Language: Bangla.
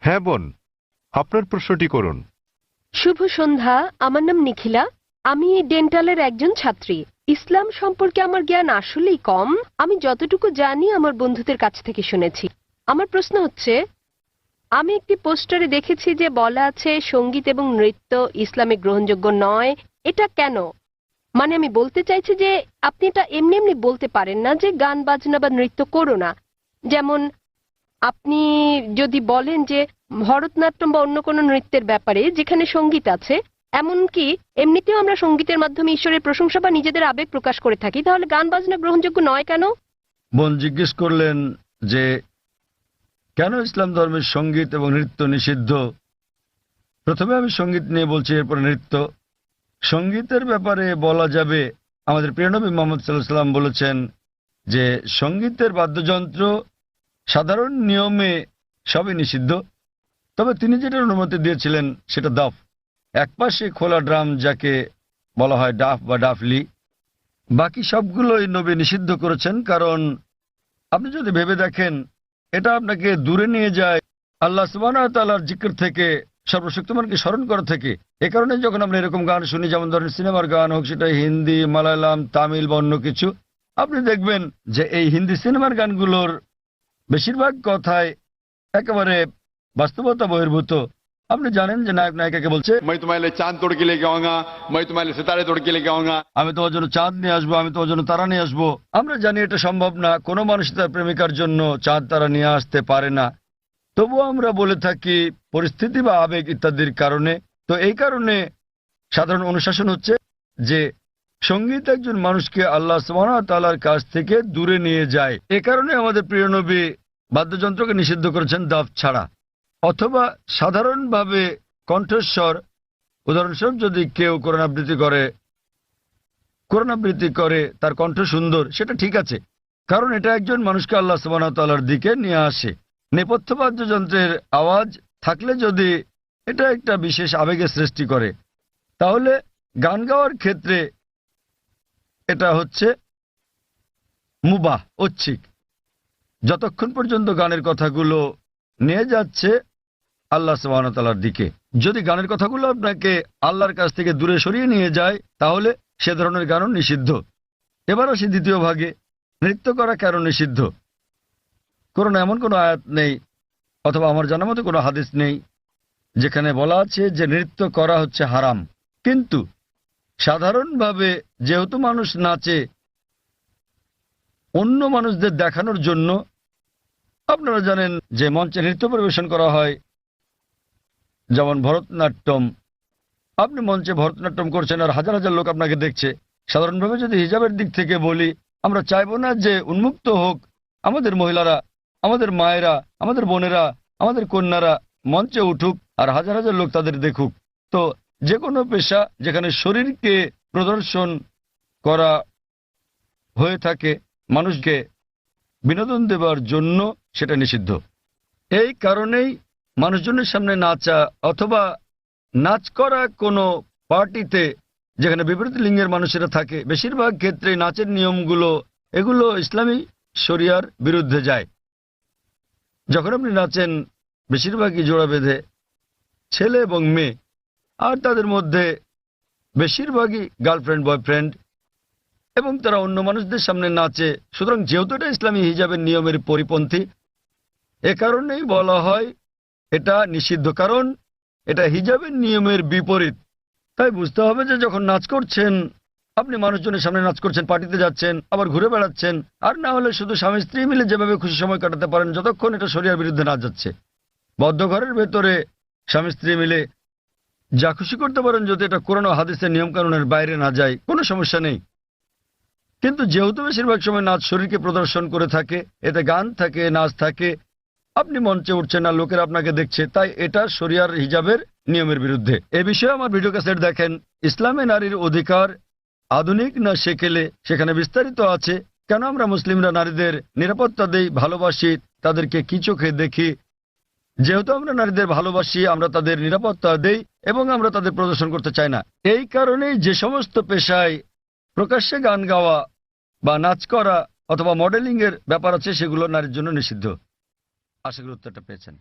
হ্যাঁ বোন, আপনার প্রশ্নটি করুন। শুভ সন্ধ্যা। আমার নাম নিখিলা। আমি ডেন্টালের একজন ছাত্রী। ইসলাম সম্পর্কে আমার জ্ঞান আসলেই কম। আমি যতটুকু জানি আমার বন্ধুদের কাছ থেকে শুনেছি। আমার প্রশ্ন হচ্ছে, আমি একটি পোস্টারে দেখেছি যে বলা আছে সঙ্গীত এবং নৃত্য ইসলামে গ্রহণযোগ্য নয়। এটা কেন? মানে আমি বলতে চাইছি যে আপনি এটা এমনি এমনি বলতে পারেন না যে গান বাজনা বা নৃত্য করো না। যেমন আপনি যদি বলেন যে ভরতনাট্যম বা অন্য কোনো নৃত্যের ব্যাপারে যেখানে সঙ্গীত আছে, এমনকি এমনিতেও আমরা সঙ্গীতের মাধ্যমে ঈশ্বরের প্রশংসা বা নিজেদের আবেগ প্রকাশ করে থাকি, তাহলে গান বাজনা গ্রহণযোগ্য নয় কেন? বোন জিজ্ঞেস করলেন যে কেন ইসলাম ধর্মের সঙ্গীত এবং নৃত্য নিষিদ্ধ। প্রথমে আমি সঙ্গীত নিয়ে বলছি, এরপর নৃত্য। সঙ্গীতের ব্যাপারে বলা যাবে, আমাদের প্রিয় নবী মুহাম্মদ সাল্লাল্লাহু আলাইহি ওয়াসাল্লাম বলেছেন যে সঙ্গীতের বাদ্যযন্ত্র সাধারণ নিয়মে সবই নিষিদ্ধ, তবে তিনি যেটার অনুমতি দিয়েছিলেন সেটা দাফ, একপাশে খোলা ড্রাম যাকে বলা হয় ডাফ বা ডাফলি। বাকি সবগুলোই নবী নিষিদ্ধ করেছেন, কারণ আপনি যদি ভেবে দেখেন এটা আপনাকে দূরে নিয়ে যায় আল্লাহ সুবহানাহু ওয়া তাআলার জিকির থেকে, সর্বশক্তিমানকে স্মরণ করা থেকে। এ কারণে যখন আমরা এরকম গান শুনি, যেমন ধরেন সিনেমার গান হোক, সেটা হিন্দি, মালায়ালাম, তামিল বা অন্য কিছু, আপনি দেখবেন যে এই হিন্দি সিনেমার গানগুলোর বেশিরভাগ কথায় একেবারে বাস্তবতা বহির্ভূত। আপনি জানেন যে নায়ক নায়িকাকে বলছে, मैं तुम्हारे लिए चांद तोड़ के लेके आऊंगा, मैं तुम्हारे लिए सितारे तोड़ के लेके आऊंगा। আমি তোমার জন্য চাঁদ নিয়ে আসবো, আমি তোমার জন্য তারা নিয়ে আসবো। আমরা জানি এটা সম্ভব না, কোনো মানুষ তার প্রেমিকার জন্য চাঁদ তারা নিয়ে আসতে পারে না। তবুও আমরা বলে থাকি পরিস্থিতি বা আবেগ ইত্যাদির কারণে। তো এই কারণে সাধারণ অনুশাসন হচ্ছে যে সঙ্গীত একজন মানুষকে আল্লাহ সুবহানাহু ওয়া তাআলার কাছ থেকে দূরে নিয়ে যায়। এ কারণে আমাদের প্রিয় নবী বাদ্যযন্ত্রকে নিষিদ্ধ করেছেন দাফ ছাড়া। অথবা সাধারণভাবে কণ্ঠস্বর, উদাহরণস্বরূপ যদি কেউ কোরআন আবৃত্তি করে তার কণ্ঠ সুন্দর, সেটা ঠিক আছে, কারণ এটা একজন মানুষকে আল্লাহ সুবহানাহু ওয়া তাআলার দিকে নিয়ে আসে। নেপথ্য বাদ্যযন্ত্রের আওয়াজ থাকলে যদি এটা একটা বিশেষ আবেগের সৃষ্টি করে, তাহলে গান গাওয়ার ক্ষেত্রে এটা হচ্ছে মুবাহ, ঐচ্ছিক, যতক্ষণ পর্যন্ত গানের কথাগুলো নিয়ে যাচ্ছে আল্লাহ সুবহানাহু ওয়া তাআলার দিকে। যদি গানের কথাগুলো আপনাকে আল্লাহর কাছ থেকে দূরে সরিয়ে নিয়ে যায়, তাহলে সে ধরনের গানও নিষিদ্ধ। এবার আসি দ্বিতীয় ভাগে, নৃত্য করা কেন নিষিদ্ধ। কোরআনে এমন কোনো আয়াত নেই, অথবা আমার জানার মতো কোনো হাদিস নেই যেখানে বলা আছে যে নৃত্য করা হচ্ছে হারাম। কিন্তু সাধারণভাবে যেহেতু মানুষ নাচে অন্য মানুষদের দেখানোর জন্য, আপনারা জানেন যে মঞ্চে নৃত্য পরিবেশন করা হয়, যেমন ভরতনাট্যম। আপনি মঞ্চে ভরতনাট্যম করছেন আর হাজার হাজার লোক আপনাকে দেখছে। সাধারণভাবে যদি হিজাবের দিক থেকে বলি, আমরা চাইবো না যে উন্মুক্ত হোক আমাদের মহিলারা, আমাদের মায়েরা, আমাদের বোনেরা, আমাদের কন্যারা মঞ্চে উঠুক আর হাজার হাজার লোক তাদের দেখুক। তো যে কোনো পেশা যেখানে শরীরকে প্রদর্শন করা হয়ে থাকে মানুষকে বিনোদন দেবার জন্য, সেটা নিষিদ্ধ। এই কারণেই মানুষজনের সামনে নাচা অথবা নাচ করা কোনো পার্টিতে যেখানে বিপরীত লিঙ্গের মানুষেরা থাকে, বেশিরভাগ ক্ষেত্রে নাচের নিয়মগুলো এগুলো ইসলামী শরিয়ার বিরুদ্ধে যায়। যখন আপনি নাচেন বেশিরভাগই জোড়া বেঁধে, ছেলে এবং মেয়ে, আর তাদের মধ্যে বেশিরভাগই গার্লফ্রেন্ড বয়ফ্রেন্ড, এবং তারা অন্য মানুষদের সামনে নাচে। সুতরাং যেহেতু এটা ইসলামী হিজাবের নিয়মের পরিপন্থী, এ কারণেই বলা হয় এটা নিষিদ্ধ, কারণ এটা হিজাবের নিয়মের বিপরীত। তাই বুঝতে হবে যে যখন নাচ করছেন, আপনি মানুষজনের সামনে নাচ করছেন, পার্টিতে যাচ্ছেন, আবার ঘুরে বেড়াচ্ছেন, আর না হলে শুধু স্বামী স্ত্রী মিলে যেভাবে খুশি সময় কাটাতে পারেন, যতক্ষণ এটা শরিয়ার বিরুদ্ধে না যাচ্ছে। বদ্ধ ঘরের ভেতরে স্বামী স্ত্রী মিলে যা খুশি করতে পারেন, যদি এটা কোরআন ও হাদিসের নিয়মকানুনের বাইরে না যায়, কোনো সমস্যা নেই। কিন্তু যেহেতু বেশিরভাগ সময় নাচ শরীরকে প্রদর্শন করে থাকে, এতে গান থাকে, নাচ থাকে, আপনি মঞ্চে উঠছেন না, লোকেরা আপনাকে দেখছে, তাই এটা শরিয়ার হিজাবের নিয়মের বিরুদ্ধে। এ বিষয়ে আমার ভিডিও ক্যাসেট দেখেন, ইসলামে নারীর অধিকার আধুনিক না সেকেলে, সেখানে বিস্তারিত আছে কেন আমরা মুসলিমরা নারীদের নিরাপত্তা দেই, ভালোবাসি, তাদেরকে কি চোখে দেখি। যেহেতু আমরা নারীদের ভালোবাসি, আমরা তাদের নিরাপত্তা দেই এবং আমরা তাদের প্রদর্শন করতে চাই না। এই কারণেই যে সমস্ত পেশায় প্রকাশ্যে গান গাওয়া বা নাচ করা অথবা মডেলিং এর ব্যাপার আছে, সেগুলো নারীর জন্য নিষিদ্ধ। আশা করি উত্তরটা পেয়েছেন।